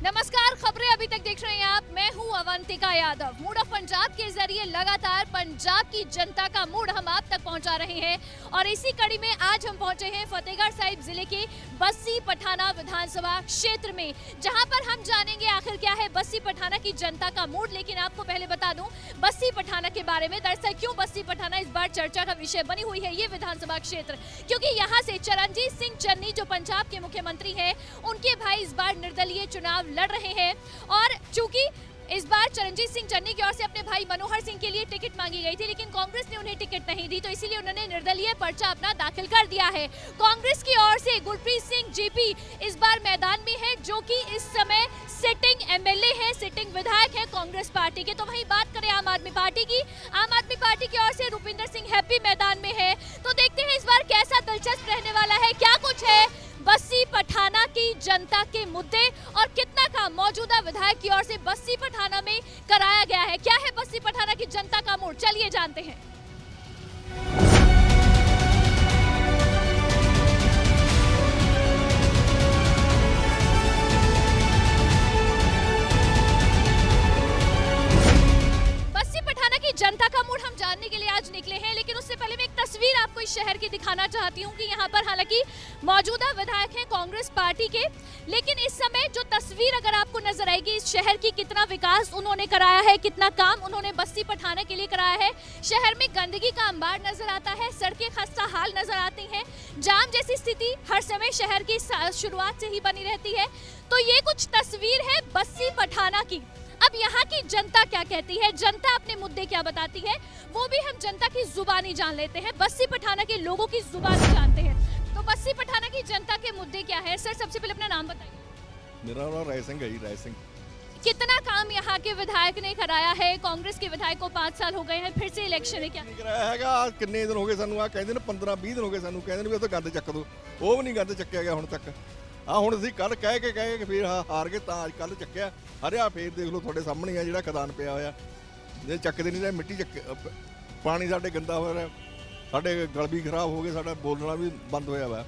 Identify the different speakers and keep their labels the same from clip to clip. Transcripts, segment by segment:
Speaker 1: नमस्कार, खबरें अभी तक देख रहे हैं आप। मैं हूं अवंतिका यादव। मूड ऑफ पंजाब के जरिए लगातार पंजाब की जनता का मूड हम आप तक पहुंचा रहे हैं और इसी कड़ी में आज हम पहुंचे हैं फतेहगढ़ साहिब जिले के बस्सी पठाना विधानसभा क्षेत्र में, जहां पर हम जानेंगे आखिर क्या है बस्सी पठाना की जनता का मूड। लेकिन आपको पहले बता दूं बस्सी पठाना के बारे में, दरअसल क्यों बस्सी पठाना इस बार चर्चा का विषय बनी हुई है ये विधानसभा क्षेत्र, क्योंकि यहाँ से चरणजीत सिंह चन्नी जो पंजाब के मुख्यमंत्री है, उनके भाई इस बार निर्दलीय चुनाव लड़ रहे हैं। और चूंकि इस बार चरणजीत सिंह चन्नी की ओर से अपने भाई मनोहर सिंह के लिए टिकट मांगी गई थी, लेकिन कांग्रेस ने उन्हें टिकट नहीं दी, तो इसीलिए उन्होंने निर्दलीय पर्चा अपना दाखिल कर दिया है। कांग्रेस की ओर से गुरप्रीत सिंह जीपी इस बार मैदान में है, जो कि इस समय सिटिंग एमएलए है, सिटिंग विधायक है कांग्रेस पार्टी के। तो वहीं बात करें आम आदमी पार्टी की, आम आदमी पार्टी की ओर से रुपिंदर सिंह हैप्पी मैदान में है। तो देखते हैं इस बार कैसा दिलचस्प रहने वाला है, क्या कुछ है बस्सी पठाना की जनता के मुद्दे और कितना काम मौजूदा विधायक की ओर से बस्सी पठाना में कराया गया है। क्या है बस्सी पठाना की जनता का मूड, चलिए जानते हैं। बस्सी पठाना की जनता का मूड हम जानने के लिए आज निकले हैं, लेकिन उससे पहले मैं एक तस्वीर आपको इस शहर की दिखाना चाहती हूं कि यहाँ पर हालांकि मौजूदा विधायक हैं कांग्रेस पार्टी के, लेकिन इस समय जो तस्वीर अगर आपको नजर आएगी इस शहर की, कितना विकास उन्होंने कराया है, कितना काम उन्होंने बस्सी पठाना के लिए कराया है। शहर में गंदगी का अंबार नजर आता है, सड़कें खस्ता हाल नजर आती हैं, जाम जैसी स्थिति हर समय शहर की शुरुआत से ही बनी रहती है। तो ये कुछ तस्वीर है बस्सी पठाना की। अब यहाँ की जनता क्या कहती है, जनता अपने मुद्दे क्या बताती है, वो भी हम जनता की जुबानी जान लेते हैं, बस्सी पठाना के लोगों की जुबानी जानते हैं। तो बस्सी पठाना की जनता के मुद्दे क्या है? सर सबसे पहले अपना नाम बताइए।
Speaker 2: मेरा नाम राय सिंह है जी, राय सिंह।
Speaker 1: कितना काम यहाँ के विधायक ने कराया है? कांग्रेस के विधायक को 5 साल हो गए हैं, फिर से इलेक्शन है, क्या
Speaker 2: नहीं कराया हैगा? किन्ने दिन हो गए सानू, आ कहंदे ने 15-20 दिन हो गए सानू कहंदे ने भी उत्थे गंद ਚੱਕ ਦੋ, ਉਹ ਵੀ ਨਹੀਂ ਗੰਦ ਚੱਕਿਆ ਗਿਆ ਹੁਣ ਤੱਕ। ਆ ਹੁਣ ਅਸੀਂ ਕੱਲ ਕਹਿ ਕੇ ਫਿਰ ਹਾਰ ਕੇ ਤਾਂ ਅੱਜ ਕੱਲ ਚੱਕਿਆ। ਹਰਿਆ ਫੇਰ ਦੇਖ ਲਓ ਤੁਹਾਡੇ ਸਾਹਮਣੇ ਆ ਜਿਹੜਾ ਖਦਾਨ ਪਿਆ ਹੋਇਆ, ਜੇ ਚੱਕਦੇ ਨਹੀਂ ਰਹੇ ਮਿੱਟੀ ਚੱਕ ਪਾਣੀ ਸਾਡੇ ਗੰਦਾ ਹੋ ਰਿਹਾ, ਸਾਡੇ ਗਲ ਵੀ ਖਰਾਬ ਹੋ ਗਏ, ਸਾਡਾ ਬੋਲਣਾ ਵੀ ਬੰਦ ਹੋਇਆ ਵਾ।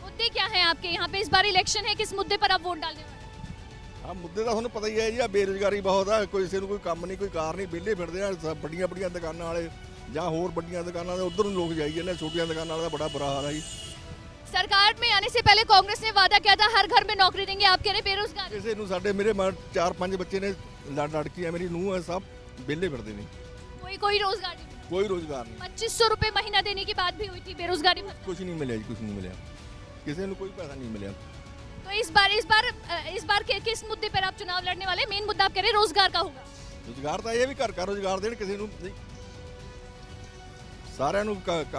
Speaker 1: मुद्दे क्या है आपके यहाँ पे? इस बार इलेक्शन है, किस मुद्दे पर आप वोट डालने वाले हैं?
Speaker 2: ਆ ਮੁੱਦੇ ਤਾਂ ਤੁਹਾਨੂੰ ਪਤਾ ਹੀ ਹੈ ਜੀ, ਆ ਬੇਰੁਜ਼ਗਾਰੀ ਬਹੁਤ ਆ, ਕਿਸੇ ਨੂੰ ਕੋਈ ਕੰਮ ਨਹੀਂ, ਕੋਈ ਕਾਰ ਨਹੀਂ, ਵਿਹਲੇ ਫਿਰਦੇ ਆ ਵੱਡੀਆਂ ਦੁਕਾਨਾਂ ਵਾਲੇ ਜਾਂ ਹੋਰ ਵੱਡੀਆਂ ਦੁਕਾਨਾਂ ਦੇ ਉਧਰ ਨੂੰ ਲੋਕ ਜਾਈ ਜਾਂਦੇ, ਛੋਟੀਆਂ ਦੁਕਾਨਾਂ ਵਾਲਾ ਦਾ ਬੜਾ ਬੁਰਾ ਹਾਲ ਹੈ ਜੀ।
Speaker 1: सरकार में आने से पहले कांग्रेस ने वादा किया था हर घर में नौकरी देंगे, आप कह रहे बेरोजगार।
Speaker 2: ਕਿਸੇ ਨੂੰ ਸਾਡੇ ਮੇਰੇ 4-5 ਬੱਚੇ ਨੇ, ਲੜਕੀ ਮੇਰੀ ਨੂੰਹ ਹੈ, ਸਭ ਵਿਹਲੇ ਫਿਰਦੇ ਨੇ,
Speaker 1: कोई रोजगार नहीं।
Speaker 2: ਕੋਈ ਰੋਜ਼ਗਾਰ ਨਹੀਂ।
Speaker 1: 2500 रुपए महीना देने की बात भी हुई थी, बेरोजगारी भत्ता।
Speaker 2: ਕੁਝ ਨਹੀਂ ਮਿਲਿਆ ਜੀ, ਕੁਝ ਨਹੀਂ ਮਿਲਿਆ, ਕਿਸੇ ਨੂੰ ਕੋਈ ਪੈਸਾ नहीं मिला।
Speaker 1: तो इस बार किस मुद्दे पर आप चुनाव लड़ने वाले? मेन मुद्दा आप कह रहे रोजगार का होगा।
Speaker 2: ਰੋਜ਼ਗਾਰ ਤਾਂ ਇਹ ਵੀ ਘਰ ਰੋਜ਼ਗਾਰ ਦੇਣ, ਕਿਸੇ ਨੂੰ ਨਹੀਂ, ਸਾਰਿਆਂ ਨੂੰ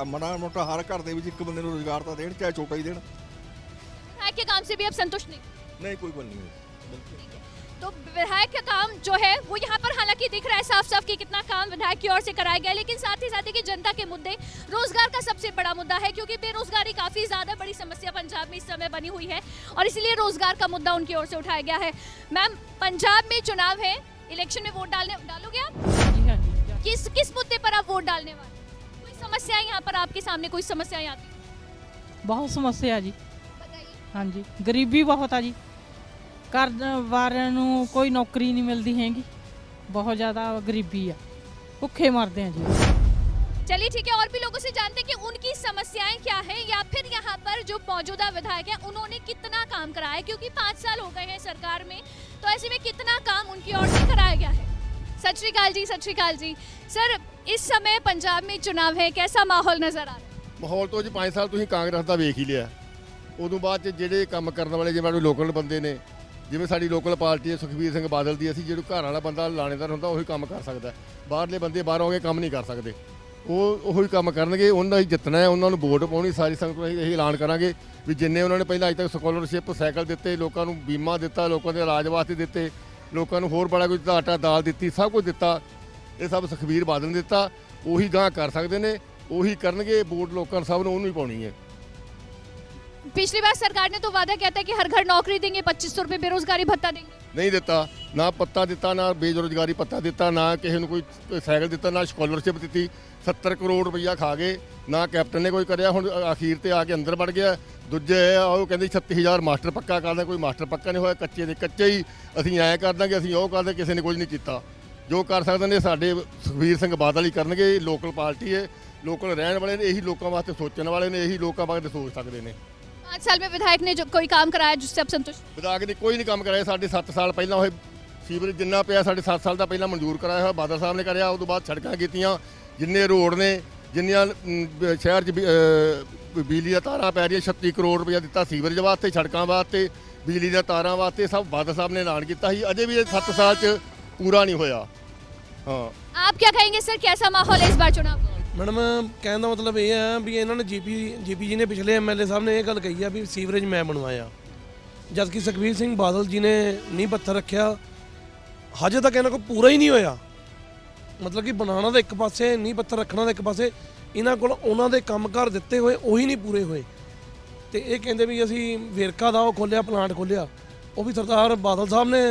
Speaker 2: ਮਾੜਾ ਮੋਟਾ ਹਰ ਘਰ ਦੇ ਵਿੱਚ ਇੱਕ ਬੰਦੇ ਨੂੰ ਰੋਜ਼ਗਾਰ ਤਾਂ ਦੇਣ, ਚਾਹੇ ਛੋਟਾ ਹੀ देण।
Speaker 1: विधायक के काम से भी आप संतुष्ट नहीं?
Speaker 2: नहीं कोई बल नहीं है।
Speaker 1: तो विधायक का काम जो है वो यहाँ पर हालांकि दिख रहा है साफ-साफ कि कितना काम विधायक की ओर से कराया गया, लेकिन साथ ही साथ देखिए जनता के मुद्दे, रोजगार का सबसे बड़ा मुद्दा है, क्योंकि बेरोजगारी काफी ज्यादा बड़ी समस्या पंजाब में इस समय बनी हुई है और इसलिए रोजगार का मुद्दा उनकी ओर से उठाया गया है। मैम, पंजाब में चुनाव है, इलेक्शन में वोट डालोगे आप?
Speaker 3: जी हाँ जी।
Speaker 1: किस मुद्दे पर आप वोट डालने वाले? कोई समस्या यहाँ पर आपके सामने, कोई समस्याएं आती हैं?
Speaker 3: बहुत समस्या जी।
Speaker 1: बताइए।
Speaker 3: हाँ जी, गरीबी बहुत है जी, घर वारियां नूं कोई नौकरी नहीं मिलती हैगी, बहुत ज़्यादा गरीबी है, भुखे मरते हैं जी।
Speaker 1: चलिए ठीक है, और भी लोगों से जानते हैं कि उनकी समस्याएं क्या है, या फिर यहाँ पर जो मौजूदा विधायक हैं उन्होंने कितना काम कराया है, क्योंकि 5 साल हो गए हैं सरकार में, तो ऐसे में कितना काम उनकी ओर से कराया गया है। सत श्री अकाल जी, सत श्री अकाल जी। सर इस समय पंजाब में चुनाव है, कैसा माहौल नजर आ रहा है?
Speaker 4: ਮਾਹੌਲ ਤੋਂ ਜੀ 5 ਸਾਲ ਤੁਸੀਂ ਕਾਂਗਰਸ ਦਾ ਵੇਖ ਹੀ ਲਿਆ, ਉਦੋਂ ਬਾਅਦ 'ਚ ਜਿਹੜੇ ਕੰਮ ਕਰਨ ਵਾਲੇ ਜਿਵੇਂ ਲੋਕਲ ਬੰਦੇ ਨੇ, ਜਿਵੇਂ ਸਾਡੀ ਲੋਕਲ ਪਾਰਟੀ ਹੈ ਸੁਖਬੀਰ ਸਿੰਘ ਬਾਦਲ ਦੀ, ਅਸੀਂ ਜਿਹੜਾ ਘਰ ਵਾਲਾ ਬੰਦਾ ਲਾਣੇਦਾਰ ਹੁੰਦਾ ਉਹੀ ਕੰਮ ਕਰ ਸਕਦਾ, ਬਾਹਰਲੇ ਬੰਦੇ ਬਾਹਰੋਂ ਆ ਕੇ ਕੰਮ ਨਹੀਂ ਕਰ ਸਕਦੇ, ਉਹੀ ਕੰਮ ਕਰਨਗੇ, ਉਹਨਾਂ ਹੀ ਜਿੱਤਣਾ ਹੈ, ਉਹਨਾਂ ਨੂੰ ਵੋਟ ਪਾਉਣੀ, ਸਾਰੀ ਸੰਗਤ ਨੂੰ ਅਸੀਂ ਐਲਾਨ ਕਰਾਂਗੇ ਵੀ ਜਿੰਨੇ ਉਹਨਾਂ ਨੇ ਪਹਿਲਾਂ ਅੱਜ ਤੱਕ ਸਕਾਲਰਸ਼ਿਪ ਸਾਈਕਲ ਦਿੱਤੇ, ਲੋਕਾਂ ਨੂੰ ਬੀਮਾ ਦਿੱਤਾ, ਲੋਕਾਂ ਦੇ ਇਲਾਜ ਵਾਸਤੇ ਦਿੱਤੇ, ਲੋਕਾਂ ਨੂੰ ਹੋਰ ਬੜਾ ਕੁਝ ਆਟਾ ਦਾਲ ਦਿੱਤੀ, ਸਭ ਕੁਝ ਦਿੱਤਾ, ਇਹ ਸਭ ਸੁਖਬੀਰ ਬਾਦਲ ਨੇ ਦਿੱਤਾ, ਉਹੀ ਗਾਂ ਕਰ ਸਕਦੇ ਨੇ, ਉਹੀ ਕਰਨਗੇ, ਵੋਟ ਲੋਕਾਂ ਸਭ ਨੂੰ ਉਹਨੂੰ ਹੀ ਪਾਉਣੀ ਹੈ।
Speaker 1: पिछली बार सरकार ने तो वादा किया था कि हर घर नौकरी देंगे, 2500 रुपए बेरोजगारी भत्ता देंगे।
Speaker 4: ਨਹੀਂ ਦਿੱਤਾ, ਨਾ ਪੱਤਾ ਦਿੱਤਾ, ਨਾ ਬੇਰੁਜ਼ਗਾਰੀ ਪੱਤਾ ਦਿੱਤਾ, ਨਾ ਕਿਸੇ ਨੂੰ ਕੋਈ ਸਾਈਕਲ ਦਿੱਤਾ, ਨਾ ਸਕਾਲਰਸ਼ਿਪ ਦਿੱਤੀ। 70 ਕਰੋੜ ਰੁਪਈਆ ਖਾ ਗਏ, ਨਾ ਕੈਪਟਨ ਨੇ ਕੋਈ ਕਰਿਆ। ਹੁਣ ਅਖੀਰ ਤੇ ਆ ਕੇ ਅੰਦਰ ਵੜ ਗਿਆ। ਦੂਜੇ ਉਹ ਕਹਿੰਦੇ 36000 ਮਾਸਟਰ ਪੱਕਾ ਕਰਦਾ, ਕੋਈ ਮਾਸਟਰ ਪੱਕਾ ਨਹੀਂ ਹੋਇਆ। ਕੱਚੇ ਦੇ ਕੱਚੇ ਹੀ ਅਸੀਂ ਐਂ ਕਰ ਦਾਂਗੇ, ਅਸੀਂ ਉਹ ਕਰਦੇ, ਕਿਸੇ ਨੇ ਕੁਝ ਨਹੀਂ ਕੀਤਾ। ਜੋ ਕਰ ਸਕਦੇ ਨੇ ਸਾਡੇ ਸੁਖਬੀਰ ਸਿੰਘ ਬਾਦਲ ਹੀ ਕਰਨਗੇ। ਲੋਕਲ ਪਾਰਟੀ ਹੈ, ਲੋਕਲ ਰਹਿਣ ਵਾਲੇ ਨੇ, ਇਹੀ ਲੋਕਾਂ ਵਾਸਤੇ ਸੋਚਣ ਵਾਲੇ ਨੇ, ਇਹੀ ਲੋਕਾਂ ਵਾਸਤੇ ਸੋਚ ਸਕਦੇ ਨੇ।
Speaker 1: 5 साल में विधायक ने जो कोई काम कराया जिससे आप संतुष्ट?
Speaker 4: ਵਿਧਾਇਕ ਨੇ ਕੋਈ ਨਹੀਂ ਕੰਮ ਕਰਾਇਆ। ਸਾਡੇ 7 ਸਾਲ ਪਹਿਲਾਂ ਹੋਏ ਸੀਵਰੇਜ ਜਿੰਨਾ ਪਿਆ ਸਾਡੇ 7 ਸਾਲ ਦਾ ਪਹਿਲਾਂ ਮਨਜ਼ੂਰ ਕਰਾਇਆ ਹੋਇਆ ਬਾਦਲ ਸਾਹਿਬ ਨੇ ਕਰਿਆ। ਉਸ ਤੋਂ ਬਾਅਦ ਸੜਕਾਂ ਕੀਤੀਆਂ, ਜਿੰਨੇ ਰੋਡ ਨੇ, ਜਿੰਨੀਆਂ ਸ਼ਹਿਰ 'ਚ ਬਿਜਲੀ ਦੀਆਂ ਤਾਰਾਂ ਪੈ ਰਹੀਆਂ। 36 ਕਰੋੜ ਰੁਪਇਆ ਦਿੱਤਾ ਸੀਵਰੇਜ ਵਾਸਤੇ, ਸੜਕਾਂ ਵਾਸਤੇ, ਬਿਜਲੀ ਦੀਆਂ ਤਾਰਾਂ ਵਾਸਤੇ, ਸਭ ਬਾਦਲ ਸਾਹਿਬ ਨੇ ਐਲਾਨ ਕੀਤਾ ਸੀ। ਅਜੇ ਵੀ ਇਹ 7 ਸਾਲ 'ਚ ਪੂਰਾ ਨਹੀਂ ਹੋਇਆ। ਹਾਂ,
Speaker 1: आप क्या कहेंगे सर, कैसा माहौल है इस बार चुनाव?
Speaker 5: ਮੈਡਮ ਕਹਿਣ ਦਾ ਮਤਲਬ ਇਹ ਹੈ ਵੀ ਇਹਨਾਂ ਨੇ ਜੀਪੀ ਜੀ ਨੇ ਪਿਛਲੇ ਐਮਐਲਏ ਸਾਹਿਬ ਨੇ ਇਹ ਗੱਲ ਕਹੀ ਆ ਵੀ ਸੀਵਰੇਜ ਮੈਂ ਬਣਵਾਇਆ, ਜਦ ਕਿ ਸੁਖਬੀਰ ਸਿੰਘ ਬਾਦਲ ਜੀ ਨੇ ਨੀਂਹ ਪੱਥਰ ਰੱਖਿਆ। ਹਜੇ ਤੱਕ ਇਹਨਾਂ ਕੋਲ ਪੂਰਾ ਹੀ ਨਹੀਂ ਹੋਇਆ। ਮਤਲਬ ਕਿ ਬਣਾਉਣਾ ਤਾਂ ਇੱਕ ਪਾਸੇ, ਨੀਂਹ ਪੱਥਰ ਰੱਖਣਾ ਤਾਂ ਇੱਕ ਪਾਸੇ, ਇਹਨਾਂ ਕੋਲ ਉਹਨਾਂ ਦੇ ਕੰਮਕਾਰ ਦਿੱਤੇ ਹੋਏ ਉਹੀ ਨਹੀਂ ਪੂਰੇ ਹੋਏ। ਤੇ ਇਹ ਕਹਿੰਦੇ ਵੀ ਅਸੀਂ ਵੇਰਕਾ ਦਾ ਉਹ ਖੋਲ੍ਹਿਆ, ਪਲਾਂਟ ਖੋਲ੍ਹਿਆ, ਉਹ ਵੀ ਸਰਦਾਰ ਬਾਦਲ ਸਾਹਿਬ ਨੇ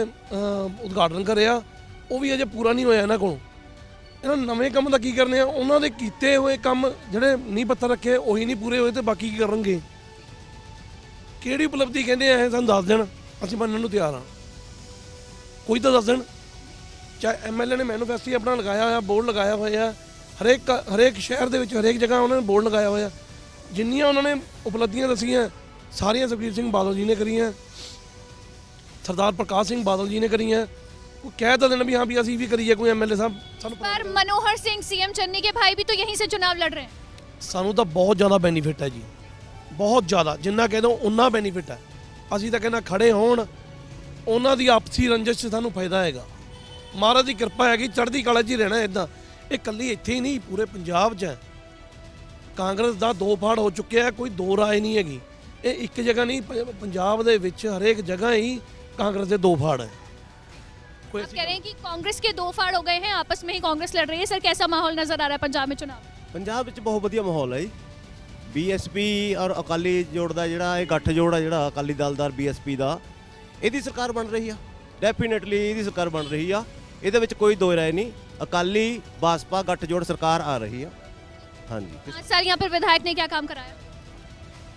Speaker 5: ਉਦਘਾਟਨ ਕਰਿਆ, ਉਹ ਵੀ ਅਜੇ ਪੂਰਾ ਨਹੀਂ ਹੋਇਆ ਇਹਨਾਂ ਕੋਲ। ਇਹਨਾਂ ਨਵੇਂ ਕੰਮ ਦਾ ਕੀ ਕਰਨੇ ਆ? ਉਹਨਾਂ ਦੇ ਕੀਤੇ ਹੋਏ ਕੰਮ ਜਿਹੜੇ ਨੀਂਹ ਪੱਥਰ ਰੱਖੇ ਉਹੀ ਨਹੀਂ ਪੂਰੇ ਹੋਏ, ਤੇ ਬਾਕੀ ਕੀ ਕਰਨਗੇ? ਕਿਹੜੀ ਉਪਲਬਧੀ ਕਹਿੰਦੇ ਆ ਇਹ ਸਾਨੂੰ ਦੱਸ ਦੇਣ, ਅਸੀਂ ਮੰਨਣ ਨੂੰ ਤਿਆਰ ਹਾਂ। ਕੋਈ ਤਾਂ ਦੱਸ ਦੇਣ। ਚਾਹੇ ਐਮਐਲਏ ਨੇ ਮੈਨੂਫੈਸਟੋ ਆਪਣਾ ਲਗਾਇਆ ਹੋਇਆ, ਬੋਰਡ ਲਗਾਇਆ ਹੋਇਆ, ਹਰੇਕ ਸ਼ਹਿਰ ਦੇ ਵਿੱਚ ਹਰੇਕ ਜਗ੍ਹਾ ਉਹਨਾਂ ਨੇ ਬੋਰਡ ਲਗਾਇਆ ਹੋਇਆ। ਜਿੰਨੀਆਂ ਉਹਨਾਂ ਨੇ ਉਪਲਬਧੀਆਂ ਦੱਸੀਆਂ ਸਾਰੀਆਂ ਸੁਖਬੀਰ ਸਿੰਘ ਬਾਦਲ ਜੀ ਨੇ ਕਰੀਆਂ, ਸਰਦਾਰ ਪ੍ਰਕਾਸ਼ ਸਿੰਘ ਬਾਦਲ ਜੀ ਨੇ ਕਰੀਆਂ। वो कह तो देना भी हाँ भी असी भी करिए, कोई एमएलए साहब
Speaker 1: पर मनोहर सिंह सीएम चन्नी के भाई भी तो यहीं से चुनाव लड़ रहे हैं।
Speaker 5: सानू तो बहुत ज़्यादा बेनीफिट है जी, बहुत ज़्यादा। जिन्ना कह दो उन्ना बेनीफिट है। असी तो कहना खड़े होण, उन्हां दी आपसी रंजिश से सानू फायदा हैगा। महाराज की किरपा हैगी, चढ़दी कला 'च ही रहना। इदां ये कल्ली इत्थे ही नहीं, पूरे पंजाब 'च है। कांग्रेस दा दो फाड़ हो चुके हैं, कोई दो राय नहीं हैगी। ये एक जगह नहीं, पंजाब दे विच हरेक जगह ही कांग्रेस दे दो फाड़ है।
Speaker 1: आप कह रहे हैं कि कांग्रेस के दो फाड़ हो गए हैं, आपस में ही कांग्रेस लड़ रही है। सर कैसा माहौल नजर आ रहा है पंजाब में चुनाव?
Speaker 6: ਪੰਜਾਬ ਵਿੱਚ ਬਹੁਤ ਵਧੀਆ ਮਾਹੌਲ ਹੈ ਜੀ। ਬੀਐਸਪੀ ਔਰ ਅਕਾਲੀ ਜੋੜ ਦਾ ਜਿਹੜਾ ਇਹ ਗੱਠ ਜੋੜ ਆ, ਜਿਹੜਾ ਅਕਾਲੀ ਦਲ ਦਾ ਬੀਐਸਪੀ ਦਾ, ਇਹਦੀ ਸਰਕਾਰ ਬਣ ਰਹੀ ਆ। ਡੈਫੀਨੇਟਲੀ ਇਹਦੀ ਸਰਕਾਰ ਬਣ ਰਹੀ ਆ, ਇਹਦੇ ਵਿੱਚ ਕੋਈ ਦੋ ਰਾਏ ਨਹੀਂ। ਅਕਾਲੀ ਬਾਸਪਾ ਗੱਠ ਜੋੜ ਸਰਕਾਰ ਆ ਰਹੀ ਆ। ਹਾਂਜੀ,
Speaker 1: 5 साल यहाँ पर विधायक ने क्या काम कराया?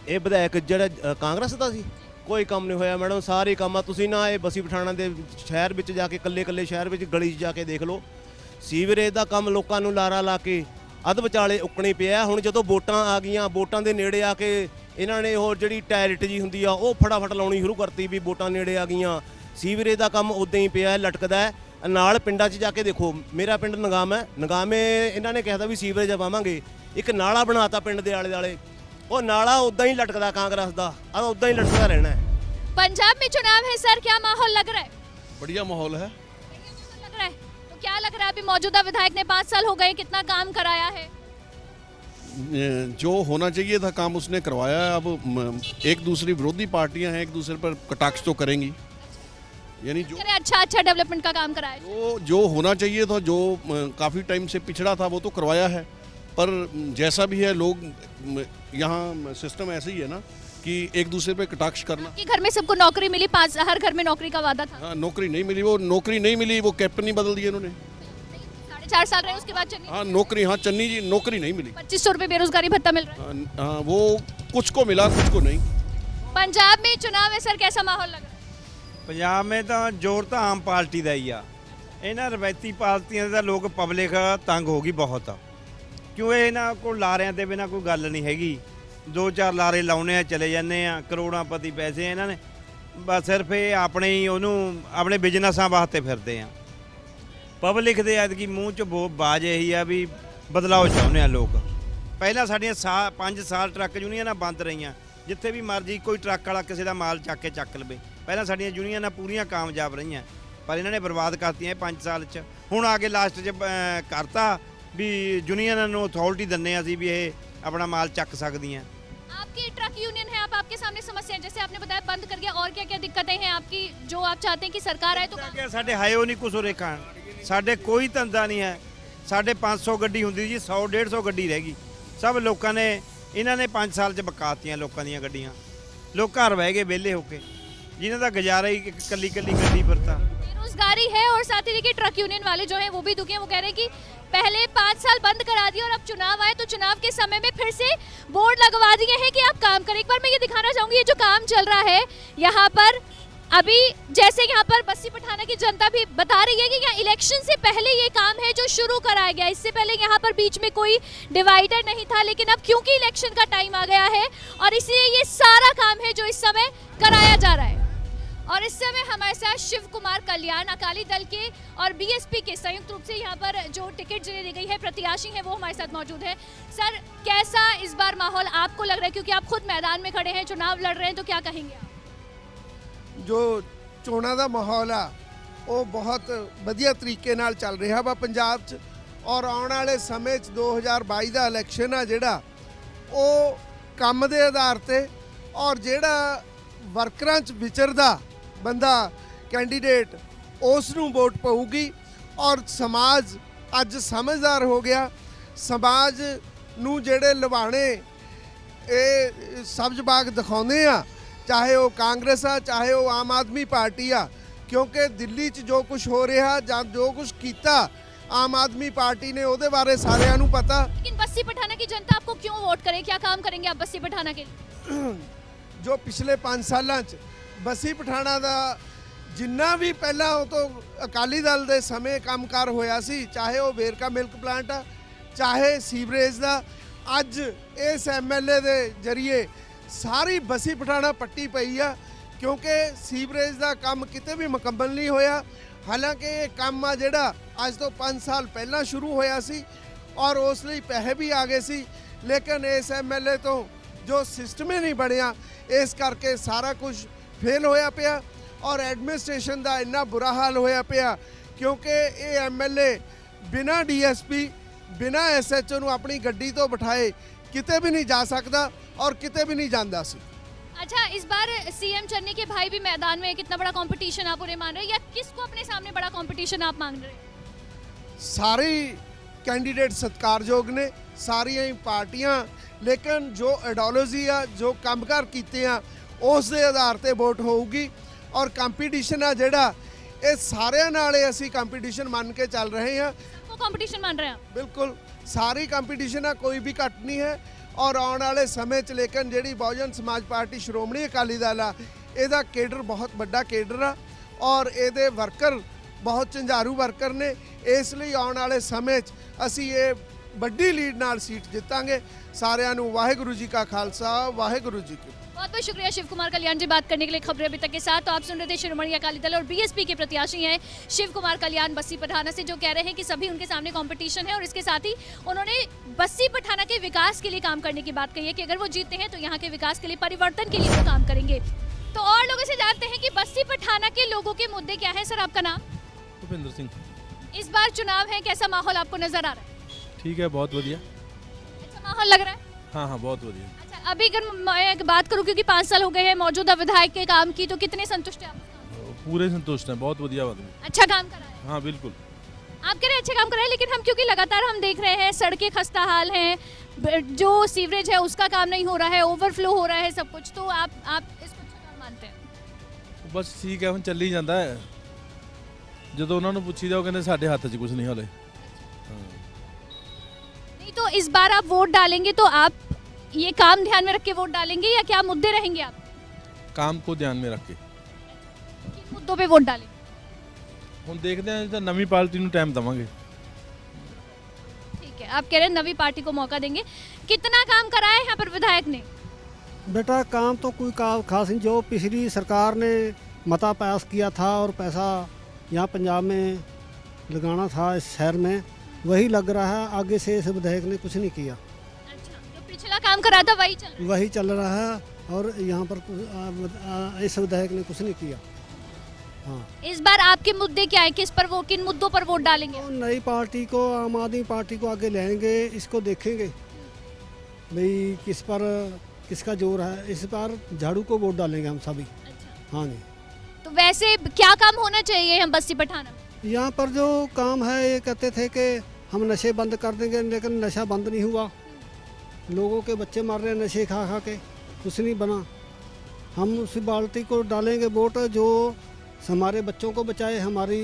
Speaker 6: ਇਹ ਵਿਧਾਇਕ ਜਿਹੜਾ ਕਾਂਗਰਸ ਦਾ ਸੀ, ਕੋਈ ਕੰਮ ਨਹੀਂ ਹੋਇਆ ਮੈਡਮ। ਸਾਰੇ ਕੰਮ ਆ, ਤੁਸੀਂ ਨਾ ਇਹ ਬਸੀ ਪਠਾਣਾ ਦੇ ਸ਼ਹਿਰ ਵਿੱਚ ਜਾ ਕੇ, ਕੱਲੇ ਸ਼ਹਿਰ ਵਿੱਚ ਗਲੀ 'ਚ ਜਾ ਕੇ ਦੇਖ ਲਓ। ਸੀਵਰੇਜ ਦਾ ਕੰਮ ਲੋਕਾਂ ਨੂੰ ਲਾਰਾ ਲਾ ਕੇ ਅੱਧ ਵਿਚਾਲੇ ਉੱਕਣੀ ਪਿਆ। ਹੁਣ ਜਦੋਂ ਵੋਟਾਂ ਆ ਗਈਆਂ, ਵੋਟਾਂ ਦੇ ਨੇੜੇ ਆ ਕੇ ਇਹਨਾਂ ਨੇ ਉਹ ਜਿਹੜੀ ਟੈਰਿਟ ਜੀ ਹੁੰਦੀ ਆ ਉਹ ਫਟਾਫਟ ਲਾਉਣੀ ਸ਼ੁਰੂ ਕਰਤੀ ਵੀ ਵੋਟਾਂ ਨੇੜੇ ਆ ਗਈਆਂ। ਸੀਵਰੇਜ ਦਾ ਕੰਮ ਉਦਾਂ ਹੀ ਪਿਆ, ਲਟਕਦਾ ਹੈ। ਨਾਲ ਪਿੰਡਾਂ 'ਚ ਜਾ ਕੇ ਦੇਖੋ, ਮੇਰਾ ਪਿੰਡ ਨਗਾਮ ਹੈ, ਨਗਾਮੇ ਇਹਨਾਂ ਨੇ ਕਿਹਾ ਵੀ ਸੀਵਰੇਜ ਪਾਵਾਂਗੇ, ਇੱਕ ਨਾਲਾ ਬਣਾਤਾ ਪਿੰਡ ਦੇ ਆਲੇ ਦੁਆਲੇ, ਉਹ ਨਾਲਾ ਉਦਾਂ ਹੀ ਲਟਕਦਾ ਕਾਂਗਰਸ ਦਾ, ਆ ਉਦਾਂ ਹੀ ਲਟਕਦਾ ਰਹਿਣਾ ਹੈ।
Speaker 1: पंजाब में चुनाव है सर, क्या माहौल लग रहा है?
Speaker 5: बढ़िया माहौल है।
Speaker 1: लग रहा है तो क्या लग रहा है? अभी मौजूदा विधायक ने 5 साल हो गए, कितना काम कराया है?
Speaker 7: जो होना चाहिए था काम उसने करवाया है। अब एक दूसरी विरोधी पार्टियां हैं, एक दूसरे पर कटाक्ष तो करेंगी, यानी जो
Speaker 1: अच्छा डेवलपमेंट का काम कराया है।
Speaker 7: जो होना चाहिए था, जो काफ़ी टाइम से पिछड़ा था, वो तो करवाया है। पर जैसा भी है, लोग यहाँ सिस्टम ऐसे ही है ना कि एक दूसरे पे कटाक्ष करना।
Speaker 1: कि घर में सबको नौकरी मिली, 5 हर घर में नौकरी का वादा था।
Speaker 7: हाँ, नौकरी नहीं मिली, वो नौकरी नहीं मिली, वो कैप्टन ही बदल दिए इन्होंने।
Speaker 1: 4.5 साल रहे उसके बाद चन्नी।
Speaker 7: हाँ नौकरी, हाँ चन्नी जी नौकरी नहीं मिली।
Speaker 1: 2500 रुपए बेरोजगारी भत्ता मिल रहा है।
Speaker 7: हाँ, वो कुछ को मिला, कुछ को नहीं।
Speaker 1: पंजाब में चुनाव है सर, कैसा माहौल लग रहा है?
Speaker 8: ਪੰਜਾਬ में ਤਾਂ ਜ਼ੋਰ ਤਾਂ ਆਮ ਪਾਰਟੀ ਦਾ ਹੀ ਆ। ਇਹਨਾਂ ਰਵਾਇਤੀ ਪਾਰਟੀਆਂ ਦਾ ਲੋਕ ਪਬਲਿਕ ਤੰਗ ਹੋ ਗਈ ਬਹੁਤ, ਕਿਉਂ ਇਹਨਾਂ ਕੋਲ ਲਾਰਿਆਂ ਦੇ ਬਿਨਾਂ ਕੋਈ ਗੱਲ ਨਹੀਂ ਹੈਗੀ। 2-4 ਲਾਰੇ ਲਾਉਣੇ ਆ, ਚਲੇ ਜਾਂਦੇ ਆ, ਕਰੋੜਾਂ ਪਤੀ ਪੈਸੇ ਇਹਨਾਂ ਨੇ, ਬਸ ਸਿਰਫ ਇਹ ਆਪਣੇ ਹੀ ਉਹਨੂੰ ਆਪਣੇ ਬਿਜ਼ਨਸਾਂ ਵਾਸਤੇ ਫਿਰਦੇ ਆ। ਪਬਲਿਕ ਦੇ ਐਤਕੀ ਮੂੰਹ 'ਚ ਬਾਜ਼ ਇਹੀ ਆ ਵੀ ਬਦਲਾਅ ਚਾਹੁੰਦੇ ਆ ਲੋਕ। ਪਹਿਲਾਂ ਸਾਡੀਆਂ 5 ਸਾਲ ਟਰੱਕ ਯੂਨੀਅਨਾਂ ਬੰਦ ਰਹੀਆਂ, ਜਿੱਥੇ ਵੀ ਮਰਜੀ ਕੋਈ ਟਰੱਕ ਵਾਲਾ ਕਿਸੇ ਦਾ ਮਾਲ ਚੱਕ ਲਵੇ। ਪਹਿਲਾਂ ਸਾਡੀਆਂ ਯੂਨੀਅਨਾਂ ਪੂਰੀਆਂ ਕਾਮਯਾਬ ਰਹੀਆਂ, ਪਰ ਇਹਨਾਂ ਨੇ ਬਰਬਾਦ ਕਰਤੀਆਂ 5 ਸਾਲ 'ਚ। ਹੁਣ ਆ ਕੇ ਲਾਸਟ 'ਚ ਕਰਤਾ ਵੀ ਯੂਨੀਅਨਾਂ ਨੂੰ ਅਥਾਰਟੀ ਦਿੰਦੇ ਅਸੀਂ ਵੀ ਇਹ ਆਪਣਾ ਮਾਲ ਚੱਕ ਸਕਦੀਆਂ।
Speaker 1: आपकी ट्रक यूनियन है, आप आपके सामने समस्या है, जैसे आपने बताया बंद कर दिया, और क्या क्या दिक्कतें हैं आपकी जो आप चाहते हैं कि सरकार आए तो?
Speaker 8: ਸਾਡੇ ਹਾਇਓ ਨਹੀਂ ਕੁਛ ਉਰੇ ਖਾਣ, ਸਾਡੇ ਕੋਈ ਧੰਦਾ ਨਹੀਂ ਹੈ। ਸਾਡੇ 500 ਗੱਡੀ ਹੁੰਦੀ ਜੀ, 100-150 ਗੱਡੀ ਰਹਿ ਗਈ। ਸਭ ਲੋਕਾਂ ਨੇ, ਇਹਨਾਂ ਨੇ 5 ਸਾਲ 'ਚ ਬਕਾਤੀਆਂ ਲੋਕਾਂ ਦੀਆਂ ਗੱਡੀਆਂ। ਲੋਕ ਘਰ ਬਹਿ ਗਏ ਵਿਹਲੇ ਹੋ ਕੇ, ਜਿਨ੍ਹਾਂ ਦਾ ਗੁਜ਼ਾਰਾ ही ਕੱਲੀ ਕੱਲੀ ਗੱਡੀ पर था।
Speaker 1: बेरोजगारी है और साथ ही देखिए ट्रक यूनियन वाले जो हैं वो भी दुखी हैं। वो कह रहे हैं कि पहले 5 साल बंद करा दिया और अब चुनाव आए तो चुनाव के समय में फिर से बोर्ड लगवा दिए हैं कि आप काम करें। एक बार मैं ये दिखाना चाहूंगी, ये जो काम चल रहा है यहाँ पर अभी, जैसे यहाँ पर बस्सी पठाना की जनता भी बता रही है कि यहाँ इलेक्शन से पहले ये काम है जो शुरू कराया गया। इससे पहले यहाँ पर बीच में कोई डिवाइडर नहीं था, लेकिन अब क्योंकि इलेक्शन का टाइम आ गया है और इसलिए ये सारा काम है जो इस समय कराया जा रहा है। और इस समय हमारे साथ शिव कुमार कल्याण अकाली दल के और बीएसपी के संयुक्त रूप से यहाँ पर जो टिकट जिन्हें दी गई है प्रत्याशी हैं वो हमारे साथ मौजूद है। सर, कैसा इस बार माहौल आपको लग रहा है, क्योंकि आप खुद मैदान में खड़े हैं, चुनाव लड़ रहे हैं, तो क्या कहेंगे आप?
Speaker 9: ਜੋ ਚੋਣਾਂ ਦਾ ਮਾਹੌਲ ਆ ਉਹ ਬਹੁਤ ਵਧੀਆ ਤਰੀਕੇ ਨਾਲ ਚੱਲ ਰਿਹਾ ਵਾ ਪੰਜਾਬ 'ਚ, ਔਰ ਆਉਣ ਵਾਲੇ ਸਮੇਂ 'ਚ 2022 ਦਾ ਇਲੈਕਸ਼ਨ ਆ ਜਿਹੜਾ ਉਹ ਕੰਮ ਦੇ ਆਧਾਰ ਤੇ, ਔਰ ਜਿਹੜਾ ਵਰਕਰਾਂ 'ਚ ਵਿਚਰਦਾ ਬੰਦਾ ਕੈਂਡੀਡੇਟ ਉਸ ਨੂੰ ਵੋਟ ਪਊਗੀ। ਔਰ ਸਮਾਜ ਅੱਜ ਸਮਝਦਾਰ ਹੋ ਗਿਆ। ਸਮਾਜ ਨੂੰ ਜਿਹੜੇ ਲਵਾਣੇ ਇਹ ਸਬਜ਼ ਬਾਗ ਦਿਖਾਉਂਦੇ ਆ, ਚਾਹੇ ਉਹ ਕਾਂਗਰਸ ਆ ਚਾਹੇ ਉਹ ਆਮ ਆਦਮੀ ਪਾਰਟੀ ਆ, ਕਿਉਂਕਿ ਦਿੱਲੀ 'ਚ ਜੋ ਕੁਝ ਹੋ ਰਿਹਾ ਜਾਂ ਜੋ ਕੁਝ ਕੀਤਾ ਆਮ ਆਦमी पार्टी ने ਉਹਦੇ ਬਾਰੇ ਸਾਰਿਆਂ ਨੂੰ ਪਤਾ।
Speaker 1: लेकिन बस्सी पठाना की जनता आपको क्यों वोट करे, क्या काम करेंगे आप बस्सी पठाना के लिए?
Speaker 9: ਜੋ ਪਿਛਲੇ 5 ਸਾਲਾਂ 'ਚ ਬੱਸੀ ਪਠਾਣਾ ਦਾ ਜਿੰਨਾ ਵੀ ਪਹਿਲਾਂ ਉਹ ਤੋਂ ਅਕਾਲੀ ਦਲ ਦੇ ਸਮੇਂ ਕੰਮਕਾਰ ਹੋਇਆ ਸੀ, ਚਾਹੇ ਉਹ ਵੇਰਕਾ ਮਿਲਕ ਪਲਾਂਟ ਆ ਚਾਹੇ ਸੀਵਰੇਜ ਦਾ, ਅੱਜ ਇਸ ਐਮਐਲਏ ਦੇ ਜ਼ਰੀਏ ਸਾਰੀ ਬੱਸੀ ਪਠਾਣਾ ਪੱਟੀ ਪਈ ਆ, ਕਿਉਂਕਿ ਸੀਵਰੇਜ ਦਾ ਕੰਮ ਕਿਤੇ ਵੀ ਮੁਕੰਮਲ ਨਹੀਂ ਹੋਇਆ। ਹਾਲਾਂਕਿ ਇਹ ਕੰਮ ਆ ਜਿਹੜਾ ਅੱਜ ਤੋਂ 5 ਸਾਲ ਪਹਿਲਾਂ ਸ਼ੁਰੂ ਹੋਇਆ ਸੀ ਔਰ ਉਸ ਲਈ ਪੈਸੇ ਵੀ ਆ ਗਏ ਸੀ, ਲੇਕਿਨ ਇਸ ਐਮਐਲਏ ਤੋਂ ਜੋ ਸਿਸਟਮ ਹੀ ਨਹੀਂ ਬਣਿਆ, ਇਸ ਕਰਕੇ ਸਾਰਾ ਕੁਝ ਫੇਲ ਹੋਇਆ ਪਿਆ ਔਰ ਐਡਮਿਨਿਸਟ੍ਰੇਸ਼ਨ ਦਾ ਇੰਨਾ ਬੁਰਾ ਹਾਲ ਹੋਇਆ ਪਿਆ, ਕਿਉਂਕਿ ਇਹ ਐਮਐਲਏ ਬਿਨਾਂ ਡੀਐਸਪੀ ਬਿਨਾਂ ਐਸਐਚਓ ਨੂੰ ਆਪਣੀ ਗੱਡੀ ਤੋਂ ਬਿਠਾਏ ਕਿਤੇ ਵੀ ਨਹੀਂ ਜਾ ਸਕਦਾ ਔਰ ਕਿਤੇ ਵੀ ਨਹੀਂ ਜਾਂਦਾ ਸੀ।
Speaker 1: अच्छा, इस बार सीएम चन्नी के भाई भी मैदान में है, कितना बड़ा कंपटीशन आप उन्हें मान रहे हैं या किसको अपने सामने बड़ा कंपटीशन आप मांग रहे हैं?
Speaker 9: ਸਾਰੇ ਕੈਂਡੀਡੇਟ ਸਤਿਕਾਰਯੋਗ ਨੇ, ਸਾਰੀਆਂ ਹੀ ਪਾਰਟੀਆਂ, ਲੇਕਿਨ ਜੋ ਆਈਡੀਓਲੋਜੀ ਆ ਜੋ ਕੰਮਕਾਰ ਕੀਤੇ ਆ ਉਸ ਦੇ ਆਧਾਰ ਤੇ ਵੋਟ ਹੋਊਗੀ। ਔਰ ਕੰਪੀਟੀਸ਼ਨ ਆ ਜਿਹੜਾ ਇਹ ਸਾਰਿਆਂ ਨਾਲ ਹੀ ਅਸੀਂ ਕੰਪੀਟੀਸ਼ਨ ਮੰਨ ਕੇ ਚੱਲ ਰਹੇ ਹਾਂ।
Speaker 1: सबको कंपटीशन मान रहे हैं आप?
Speaker 9: ਬਿਲਕੁਲ ਸਾਰੀ ਕੰਪੀਟੀਸ਼ਨ ਆ, ਕੋਈ ਵੀ ਘੱਟ ਨਹੀਂ ਹੈ। ਔਰ ਆਉਣ ਵਾਲੇ ਸਮੇਂ 'ਚ ਲੇਕਿਨ ਜਿਹੜੀ ਬਹੁਜਨ ਸਮਾਜ ਪਾਰਟੀ ਸ਼੍ਰੋਮਣੀ ਅਕਾਲੀ ਦਲ ਆ, ਇਹਦਾ ਕੇਡਰ ਬਹੁਤ ਵੱਡਾ ਕੇਡਰ ਆ ਔਰ ਇਹਦੇ ਵਰਕਰ ਬਹੁਤ ਝੰਝਾਰੂ ਵਰਕਰ ਨੇ। ਇਸ ਲਈ ਆਉਣ ਵਾਲੇ ਸਮੇਂ 'ਚ ਅਸੀਂ ਇਹ ਵੱਡੀ ਲੀਡ ਨਾਲ ਸੀਟ ਜਿੱਤਾਂਗੇ। ਸਾਰਿਆਂ ਨੂੰ ਵਾਹਿਗੁਰੂ ਜੀ ਕਾ ਖਾਲਸਾ, ਵਾਹਿਗੁਰੂ जी की।
Speaker 1: बहुत बहुत शुक्रिया शिव कुमार कल्याण जी बात करने के लिए खबरें अभी तक के साथ। तो आप सुन रहे थे शिरोमणि अकाली दल और बीएसपी के प्रत्याशी हैं शिव कुमार कल्याण बस्सी पठाना से, जो कह रहे हैं कि सभी उनके सामने कंपटीशन है और इसके साथ ही उन्होंने बस्सी पठाना के विकास के लिए काम करने की बात कही है कि अगर वो जीतते हैं तो यहाँ के विकास के लिए, परिवर्तन के लिए वो काम करेंगे। तो और लोगों से जानते हैं कि बस्सी पठाना के लोगों के मुद्दे क्या है। सर, आपका नाम?
Speaker 10: भूपेंद्र सिंह।
Speaker 1: इस बार चुनाव है, कैसा माहौल आपको नजर आ रहा है?
Speaker 10: ठीक है, बहुत बढ़िया।
Speaker 1: अच्छा माहौल लग रहा है?
Speaker 10: हाँ हाँ, बहुत बढ़िया।
Speaker 1: अच्छा, अभी अगर मैं बात करूं, क्योंकि 5 साल हो गए हैं मौजूदा विधायक के काम की, तो कितने संतुष्ट हैं आप?
Speaker 10: पूरे संतुष्ट हैं, बहुत बढ़िया बात है।
Speaker 1: अच्छा काम करा है?
Speaker 10: हाँ बिल्कुल।
Speaker 1: आप कह रहे हैं अच्छा काम करा है, लेकिन हम क्योंकि लगातार हम देख रहे हैं सड़कें खस्ता हाल हैं, जो सीवरेज है उसका काम नहीं हो रहा है, ओवरफ्लो हो रहा है सब कुछ, तो आप इसको अच्छा काम मानते हैं?
Speaker 10: बस ठीक है, ਹੁਣ ਚੱਲੀ ਜਾਂਦਾ ਹੈ। ਜਦੋਂ ਉਹਨਾਂ ਨੂੰ ਪੁੱਛੀਦਾ ਉਹ ਕਹਿੰਦੇ ਸਾਡੇ ਹੱਥ 'ਚ ਕੁਝ ਨਹੀਂ ਹਲੇ।
Speaker 1: नहीं तो इस बार आप वोट डालेंगे तो आप ये काम ध्यान में रख के वोट डालेंगे या क्या मुद्दे रहेंगे आप?
Speaker 10: काम को ध्यान में रख के
Speaker 1: किन मुद्दों पे वोट डालेंगे?
Speaker 10: ਹੁਣ ਦੇਖਦੇ ਹਾਂ, ਤਾਂ ਨਵੀਂ ਪਾਰਟੀ ਨੂੰ ਟਾਈਮ ਦਵਾਂਗੇ।
Speaker 1: ठीक है, आप कह रहे हैं नवी पार्टी को मौका देंगे। कितना काम कराया है यहाँ पर विधायक ने?
Speaker 11: बेटा काम तो कोई खास नहीं, जो पिछली सरकार ने मता पास किया था और पैसा यहाँ पंजाब में लगाना था इस शहर में, वही लग रहा है। आगे से इस विधायक ने कुछ नहीं किया।
Speaker 1: अच्छा, जो पिछला काम कराया था वही चल रहा
Speaker 11: है और यहाँ पर इस विधायक ने कुछ नहीं किया। हाँ,
Speaker 1: इस बार आपके मुद्दे क्या है, किस पर वो किन मुद्दों पर वोट डालेंगे?
Speaker 11: तो नई पार्टी को, आम आदमी पार्टी को आगे लाएंगे, इसको देखेंगे भाई किस पर किसका जोर है। इस बार झाड़ू को वोट डालेंगे हम सभी।
Speaker 1: अच्छा।
Speaker 11: हाँ जी।
Speaker 1: तो वैसे क्या काम होना चाहिए हम बस्सी पठाना में?
Speaker 11: यहाँ पर जो काम है, ये कहते थे कि हम नशे बंद कर देंगे, लेकिन नशा बंद नहीं हुआ। लोगों के बच्चे मर रहे हैं नशे खा खा के, कुछ नहीं बना। हम उसी बाल्टी को डालेंगे वोट जो हमारे बच्चों को बचाए, हमारी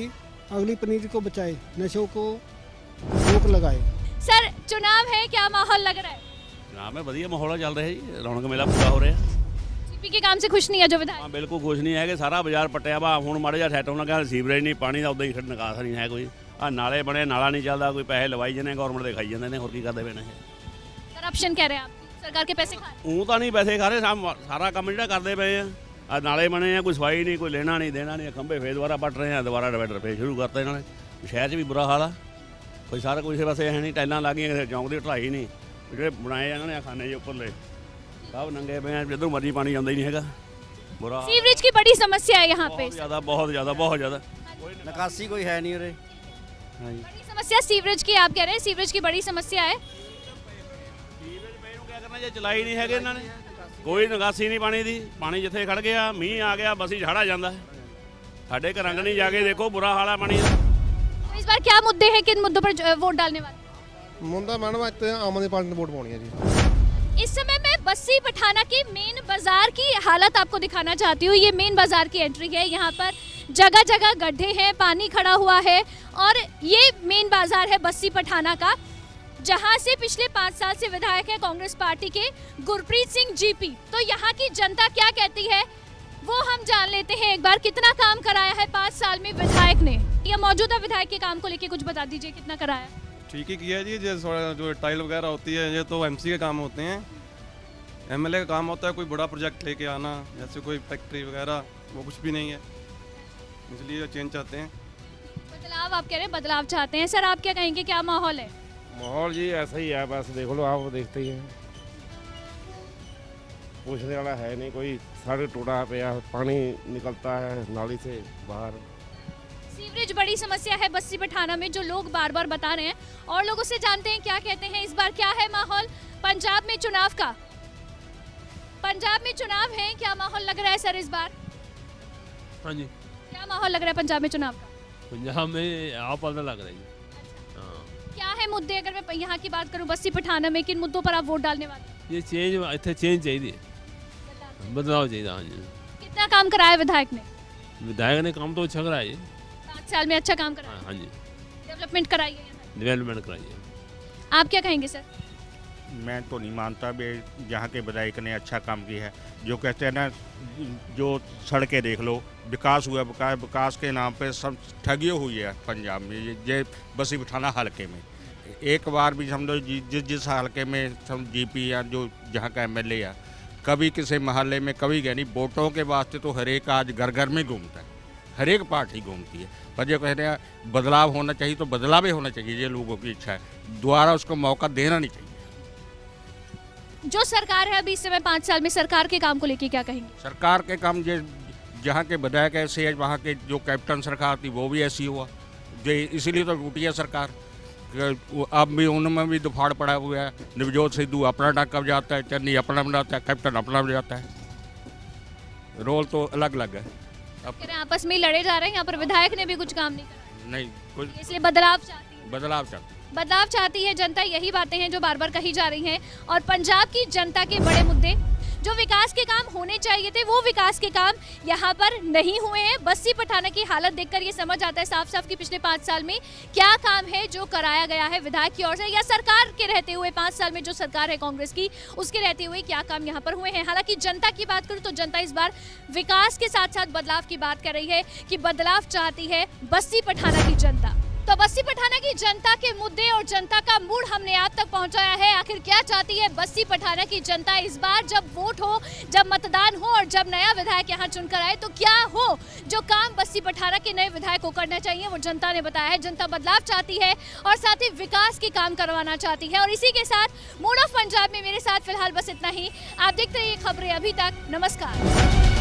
Speaker 11: अगली पनीर को बचाए, नशों को रोक लगाए।
Speaker 1: सर चुनाव है, क्या माहौल लग रहा है?
Speaker 12: चुनाव में ਵਧੀਆ ਮਾਹੌਲ ਚੱਲ ਰਿਹਾ ਜੀ, ਰੌਣਕ ਮੇਲਾ ਪੂਰਾ ਹੋ ਰਿਹਾ।
Speaker 1: जीपी के काम से खुश नहीं है जो विधायक?
Speaker 12: ਹਾਂ ਬਿਲਕੁਲ ਕੁਝ ਨਹੀਂ ਹੈ ਕਿ ਸਾਰਾ ਬਾਜ਼ਾਰ ਪੱਟਿਆ ਵਾ, ਹੁਣ ਮਾੜਾ ਜਿਹਾ ਸੈੱਟ ਹੋਣ ਲੱਗਾ, ਸੀਵਰੇਜ ਨਹੀਂ, ਪਾਣੀ ਦਾ ਉਦਾਂ ਹੀ ਨਿਕਾਸ ਨਹੀਂ ਹੈ ਕੋਈ। ਆ ਨਾਲੇ ਬਣੇ, ਨਾਲਾ ਨਹੀਂ ਚੱਲਦਾ, ਕੋਈ ਪੈਸੇ ਲਵਾਈ ਜਾਂਦੇ ਗਵਰਨਮੈਂਟ ਦੇ ਖਾਈ ਜਾਂਦੇ ਨੇ, ਹੋਰ ਕੀ ਕਰਦੇ ਪਏ ਨੇ।
Speaker 1: करप्शन कह रहे हैं आप, सरकार के पैसे खा रहे हैं?
Speaker 12: ਉਹ ਤਾਂ ਨਹੀਂ ਪੈਸੇ ਖਾ ਰਹੇ, ਸਾਰਾ ਕੰਮ ਜਿਹੜਾ ਕਰਦੇ ਪਏ ਆ ਨਾਲੇ ਬਣੇ ਆ, ਕੋਈ ਸਫਾਈ ਨਹੀਂ, ਕੋਈ ਲੈਣਾ ਨਹੀਂ ਦੇਣਾ ਨਹੀਂ, ਖੰਭੇ ਫੇਰ ਦੁਬਾਰਾ ਪੱਟ ਰਹੇ ਆ, ਦੁਬਾਰਾ ਡਿਵਾਈਡਰ ਫੇਰ ਸ਼ੁਰੂ ਕਰਤੇ ਇਹਨਾਂ ਨੇ। ਸ਼ਹਿਰ 'ਚ ਵੀ ਬੁਰਾ ਹਾਲ ਆ, ਕੋਈ ਸਾਰਾ ਕੁਝ ਪਾਸੇ ਹੈ ਨਹੀਂ, ਟਾਈਲਾਂ ਲੱਗ ਗਈਆਂ, ਕਿਸੇ ਚੌਂਕ ਦੀ ਢਲਾਈ ਨਹੀਂ, ਜਿਹੜੇ ਬਣਾਏ ਇਹਨਾਂ ਨੇ ਖਾਨੇ ਜੇ ਉੱਪਰਲੇ ਸਭ ਨੰਗੇ ਪਏ ਆ, ਜਿੱਧਰ ਮਰਜੀ ਪਾਣੀ ਆਉਂਦਾ ਹੀ ਨਹੀਂ ਹੈਗਾ, बुरा।
Speaker 1: सीवरेज की बड़ी समस्या है यहाँ पे?
Speaker 12: बहुत ज़्यादा
Speaker 13: निकासी कोई है नहीं रे।
Speaker 1: बड़ी समस्या सीवरेज की आप कह रहे हैं, सीवरेज की बड़ी समस्या है।
Speaker 12: क्या करना जे चलाई नहीं है इन्होंने, कोई निकासी नहीं पानी दी, पानी जिथे खड़ गया, मीह आ गया, बस ही झाड़ा जाता है, साढ़े घर रंग नहीं जाके देखो, बुरा हाल है पानी का।
Speaker 1: तो इस बार क्या मुद्दे हैं, किन मुद्दों पर वोट डालने वाले?
Speaker 4: ਮੁੰਡਾ ਮੈਡਮ ਇੱਥੇ ਆਮ ਆਦਮੀ ਪਾਰਟੀ ਨੂੰ ਵੋਟ ਪਾਉਣੀ ਹੈ ਜੀ।
Speaker 1: इस समय मैं बस्सी पठाना की मेन बाजार की हालत आपको दिखाना चाहती हूँ। ये मेन बाजार की एंट्री है, यहाँ पर जगह जगह गड्ढे हैं, पानी खड़ा हुआ है, और ये मेन बाजार है बस्सी पठाना का, जहाँ से पिछले 5 साल से विधायक है कांग्रेस पार्टी के गुरप्रीत सिंह जीपी। तो यहाँ की जनता क्या कहती है वो हम जान लेते हैं एक बार। कितना काम कराया है 5 साल में विधायक ने, या मौजूदा विधायक के काम को लेके कुछ बता दीजिए, कितना कराया है?
Speaker 13: ठीक ही किया है जी, जो टाइल वगैरह होती है ये तो एमसी के काम होते हैं, एमएलए का काम होता है कोई बड़ा प्रोजेक्ट लेके आना, जैसे कोई फैक्ट्री वगैरह, वो कुछ भी नहीं है, इसलिए चेंज चाहते हैं।
Speaker 1: बदलाव आप कह रहे हैं, बदलाव चाहते हैं। सर आप क्या कहेंगे, क्या माहौल है?
Speaker 14: माहौल जी ऐसा ही है, बस देख लो आप, देखते ही हैं, पूछने वाला है नहीं कोई। सड़क टूटा पे पानी निकलता है नाली से बाहर।
Speaker 1: सीवरेज बड़ी समस्या है बस्सी पठाना में, जो लोग बार बार बता रहे हैं, और लोगों से जानते हैं क्या कहते हैं। इस बार क्या है माहौल पंजाब में चुनाव का? पंजाब में चुनाव है, क्या माहौल लग रहा है सर इस बार?
Speaker 10: हाँ जी,
Speaker 1: क्या माहौल लग रहा है पंजाब में चुनाव का?
Speaker 10: पंजाब में आप पता लग रहा है।
Speaker 1: क्या है मुद्दे, अगर मैं यहाँ की बात करूँ बस्सी पठाना में, किन मुद्दों पर आप वोट डालने वाले हैं?
Speaker 10: ये चेंज, इतने चेंज चाहिए, बदलाव चाहिए। हाँ जी,
Speaker 1: कितना काम कराया विधायक ने?
Speaker 10: विधायक ने काम तो अच्छा कराया,
Speaker 1: 5 साल में अच्छा काम कराया।
Speaker 10: हाँ जी,
Speaker 1: डेवलपमेंट कराई है,
Speaker 10: डेवलपमेंट कराइए।
Speaker 1: आप क्या कहेंगे सर?
Speaker 14: मैं तो नहीं मानता भी यहाँ के विधायक ने अच्छा काम किया है। जो कहते हैं ना, जो सड़कें देख लो, विकास हुआ, विकास के नाम पे सब ठगी हुई है पंजाब में। ये बस्सी पठाना हल्के में एक बार भी समझो जिस हल्के में सब जीपी या जो जहाँ का एमएलए है, कभी किसी महल्ले में कभी गए नहीं। वोटों के वास्ते तो हर एक आज घर घर में घूमता है, हर एक पार्टी घूमती है, पर जो कहते हैं बदलाव होना चाहिए तो बदलाव ही होना चाहिए, ये लोगों की इच्छा है, दोबारा उसको मौका देना नहीं चाहिए।
Speaker 1: जो सरकार है अभी इस समय 5 साल में, सरकार के काम को लेके क्या कहेंगे?
Speaker 14: सरकार के काम जो जहाँ के विधायक ऐसे है, वहाँ के जो कैप्टन सरकार थी वो भी ऐसी हुआ, जो इसीलिए तो टूटी है सरकार। अब भी उनमें भी दुफाड़ पड़ा हुआ है, नवजोत सिद्धू अपना डाका बजाता है, चन्नी अपना बनाता है, कैप्टन अपना बजाता है, रोल तो अलग अलग है।
Speaker 1: अब आपस में लड़े जा रहे हैं, यहाँ पर विधायक ने भी कुछ काम नहीं करा,
Speaker 14: नहीं कुछ,
Speaker 1: इसलिए बदलाव चाहती है।
Speaker 14: बदलाव
Speaker 1: चाहती है जनता, यही बातें हैं जो बार बार कही जा रही हैं। और पंजाब की जनता के बड़े मुद्दे, जो विकास के काम होने चाहिए थे, वो विकास के काम यहाँ पर नहीं हुए हैं। बस्सी पठाना की हालत देखकर ये समझ आता है साफ साफ कि पिछले 5 साल में क्या काम है जो कराया गया है विधायक की ओर से, या सरकार के रहते हुए 5 साल में जो सरकार है कांग्रेस की, उसके रहते हुए क्या काम यहाँ पर हुए हैं। हालांकि जनता की बात करूँ तो जनता इस बार विकास के साथ साथ बदलाव की बात कर रही है, कि बदलाव चाहती है बस्सी पठाना की जनता। तो बस्सी पठाना की जनता के मुद्दे और जनता का मूड हमने आप तक पहुंचाया है। आखिर क्या चाहती है बस्सी पठाना की जनता इस बार, जब वोट हो, जब मतदान हो, और जब नया विधायक यहाँ चुनकर आए, तो क्या हो जो काम बस्सी पठाना के नए विधायक को करना चाहिए, वो जनता ने बताया है। जनता बदलाव चाहती है और साथ ही विकास के काम करवाना चाहती है। और इसी के साथ मूड ऑफ पंजाब में मेरे साथ फिलहाल बस इतना ही। आप देखते रहिए खबरें अभी तक। नमस्कार।